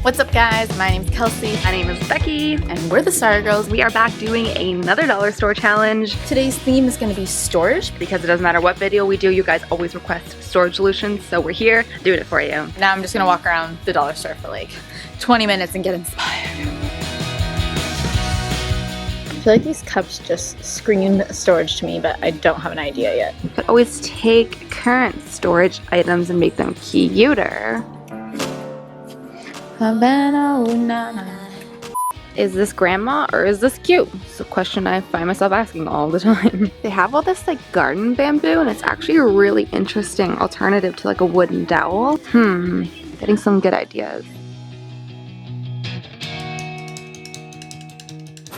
What's up guys, my name is Kelsey. My name is Becky. And we're the Sorry Girls. We are back doing another dollar store challenge. Today's theme is going to be storage. Because it doesn't matter what video we do, you guys always request storage solutions. So we're here doing it for you. Now I'm just going to walk around the dollar store for like 20 minutes and get inspired. I feel like these cups just screamed storage to me, but I don't have an idea yet. But always take current storage items and make them cuter. Is this grandma or is this cute? It's a question I find myself asking all the time. They have all this like garden bamboo and it's actually a really interesting alternative to like a wooden dowel. Getting some good ideas.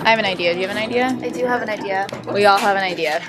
I have an idea. Do you have an idea? I do have an idea. We all have an idea.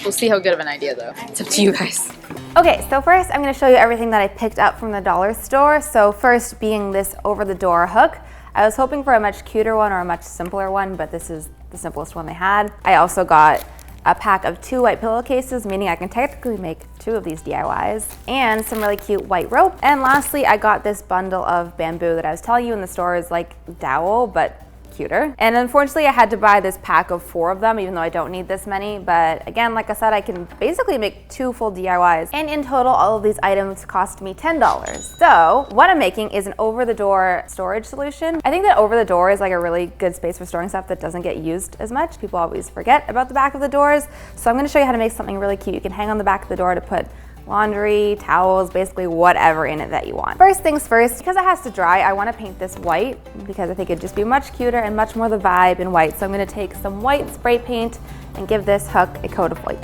We'll see how good of an idea though. It's up to you guys. Okay, so first I'm going to show you everything that I picked up from the dollar store. So first being this over-the-door hook. I was hoping for a much cuter one or a much simpler one, but this is the simplest one they had. I also got a pack of 2 white pillowcases, meaning I can technically make 2 of these DIYs, and some really cute white rope. And lastly, I got this bundle of bamboo that I was telling you in the store is like dowel, but cuter. And unfortunately I had to buy this pack of 4 of them, even though I don't need this many. But again, like I said, I can basically make 2 full DIYs. And in total, all of these items cost me $10. So what I'm making is an over-the-door storage solution. I think that over-the-door is like a really good space for storing stuff that doesn't get used as much. People always forget about the back of the doors. So I'm gonna show you how to make something really cute. You can hang on the back of the door to put laundry, towels, basically whatever in it that you want. First things first, because it has to dry, I want to paint this white because I think it'd just be much cuter and much more the vibe in white. So I'm going to take some white spray paint and give this hook a coat of white.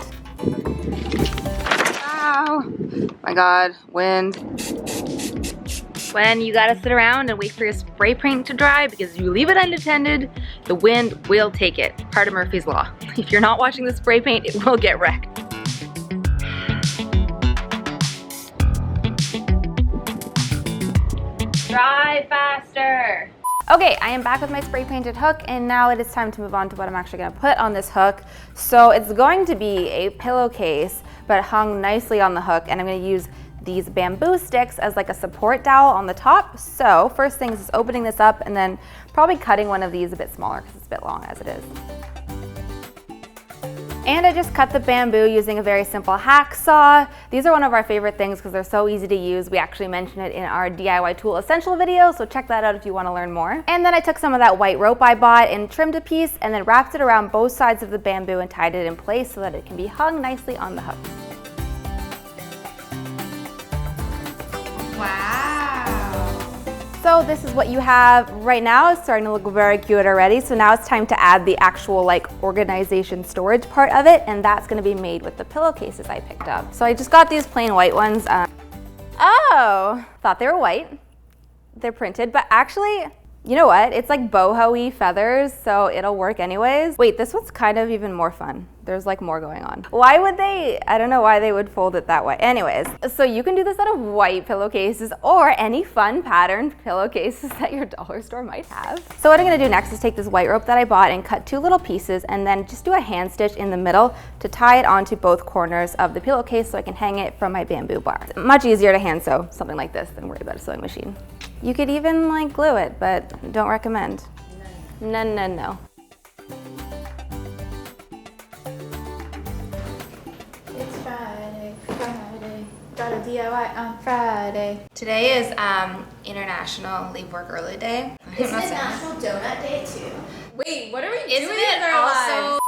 Wow. My God, wind. When you gotta sit around and wait for your spray paint to dry because you leave it unattended, the wind will take it. Part of Murphy's Law. If you're not watching the spray paint, it will get wrecked. Dry faster. Okay, I am back with my spray painted hook, and now it is time to move on to what I'm actually going to put on this hook. So it's going to be a pillowcase, but hung nicely on the hook, and I'm going to use these bamboo sticks as like a support dowel on the top. So first thing is opening this up and then probably cutting one of these a bit smaller because it's a bit long as it is. And I just cut the bamboo using a very simple hacksaw. These are one of our favorite things because they're so easy to use. We actually mention it in our DIY tool essential video, so check that out if you want to learn more. And then I took some of that white rope I bought and trimmed a piece and then wrapped it around both sides of the bamboo and tied it in place so that it can be hung nicely on the hook. Wow. So this is what you have right now. It's starting to look very cute already. So now it's time to add the actual like organization storage part of it, and that's gonna be made with the pillowcases I picked up. So I just got these plain white ones. Oh, thought they were white. They're printed, but actually, you know what? It's like boho-y feathers, so it'll work anyways. Wait, this one's kind of even more fun. There's like more going on. Why would they, I don't know why they would fold it that way. Anyways, so you can do this out of white pillowcases or any fun patterned pillowcases that your dollar store might have. So what I'm gonna do next is take this white rope that I bought and cut 2 little pieces and then just do a hand stitch in the middle to tie it onto both corners of the pillowcase so I can hang it from my bamboo bar. It's much easier to hand sew something like this than worry about a sewing machine. You could even like glue it, but don't recommend. No. It's Friday. Got a DIY on Friday. Today is International Leave Work Early Day. Isn't it National Donut Day too? Wait, what are we Isn't doing it with our also lives?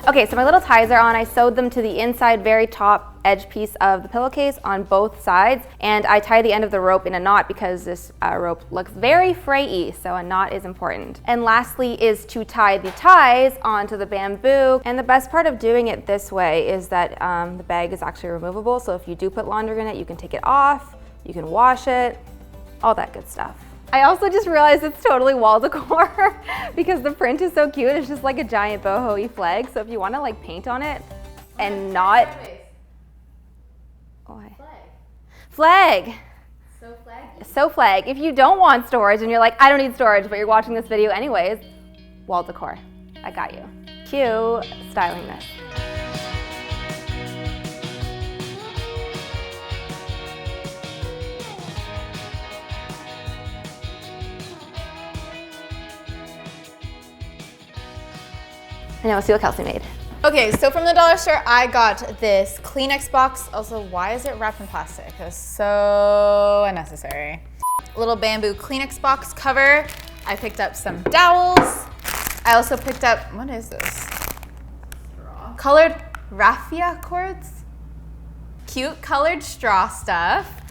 Okay, so my little ties are on. I sewed them to the inside very top edge piece of the pillowcase on both sides, and I tie the end of the rope in a knot because this rope looks very frayy, so a knot is important. And lastly is to tie the ties onto the bamboo, and the best part of doing it this way is that the bag is actually removable, so if you do put laundry in it, you can take it off, you can wash it, all that good stuff. I also just realized it's totally wall decor because the print is so cute. It's just like a giant boho-y flag. So if you want to like paint on it and not... Why? Flag. So flaggy. So flag. If you don't want storage and you're like, I don't need storage, but you're watching this video anyways, wall decor. I got you. Cue styling this. It's And now we'll see what Kelsey made. Okay, so from the dollar store, I got this Kleenex box. Also, why is it wrapped in plastic? It's so unnecessary. Little bamboo Kleenex box cover. I picked up some dowels. I also picked up, what is this? Colored raffia cords. Cute colored straw stuff.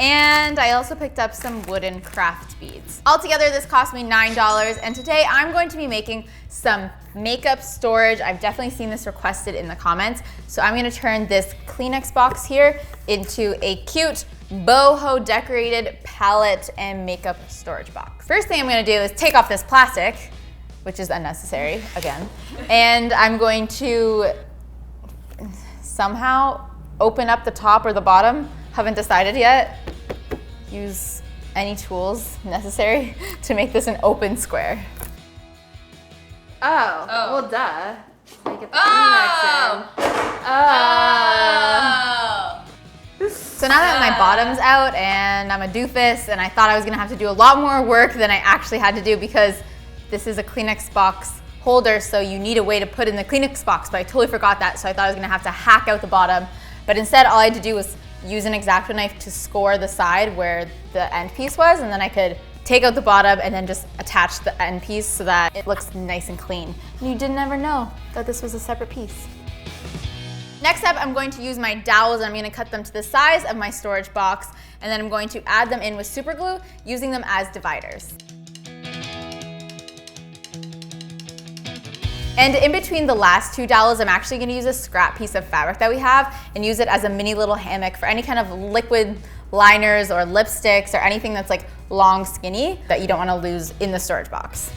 And I also picked up some wooden craft beads. Altogether, this cost me $9, and today I'm going to be making some makeup storage. I've definitely seen this requested in the comments, so I'm gonna turn this Kleenex box here into a cute boho decorated palette and makeup storage box. First thing I'm gonna do is take off this plastic, which is unnecessary, again, and I'm going to somehow open up the top or the bottom. Haven't decided yet. Use any tools necessary to make this an open square. Oh. Well, duh. Like get the So now that my bottom's out and I'm a doofus and I thought I was gonna have to do a lot more work than I actually had to do because this is a Kleenex box holder, so you need a way to put in the Kleenex box, but I totally forgot that, so I thought I was gonna have to hack out the bottom. But instead, all I had to do was use an X-Acto knife to score the side where the end piece was, and then I could take out the bottom and then just attach the end piece so that it looks nice and clean. And you didn't ever know that this was a separate piece. Next up, I'm going to use my dowels and I'm gonna cut them to the size of my storage box, and then I'm going to add them in with super glue, using them as dividers. And in between the last two dowels, I'm actually gonna use a scrap piece of fabric that we have and use it as a mini little hammock for any kind of liquid liners or lipsticks or anything that's like long, skinny that you don't wanna lose in the storage box.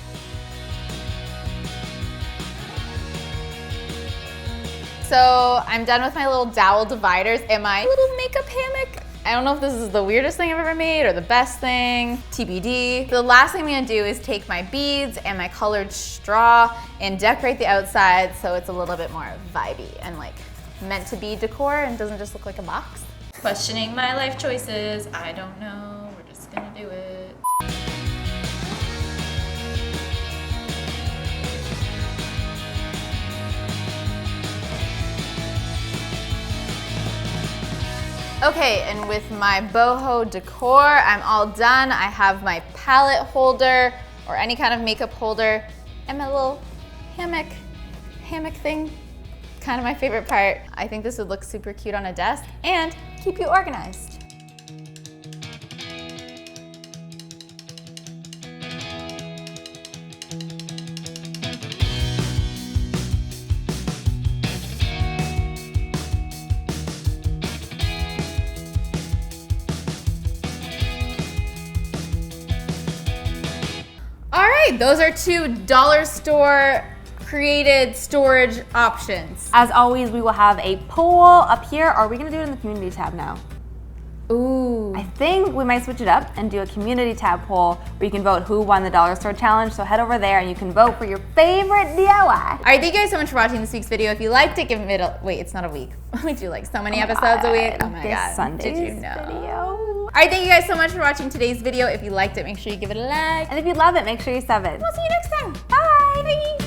So I'm done with my little dowel dividers and my little makeup hammock. I don't know if this is the weirdest thing I've ever made or the best thing, TBD. The last thing I'm gonna do is take my beads and my colored straw and decorate the outside so it's a little bit more vibey and like meant to be decor and doesn't just look like a box. Questioning my life choices. I don't know. We're just gonna do it. Okay, and with my boho decor, I'm all done. I have my palette holder or any kind of makeup holder and my little hammock thing. Kind of my favorite part. I think this would look super cute on a desk and keep you organized. All right, those are two dollar store created storage options. As always, we will have a poll up here. Are we gonna do it in the community tab now? Ooh. I think we might switch it up and do a community tab poll where you can vote who won the dollar store challenge. So head over there and you can vote for your favorite DIY. All right, thank you guys so much for watching this week's video. If you liked it, give it a, wait, it's not a week. We do like so many episodes a week. Oh my God, Sunday's did you know? video. All right, thank you guys so much for watching today's video. If you liked it, make sure you give it a like. And if you love it, make sure you sub it. We'll see you next time. Bye. Bye.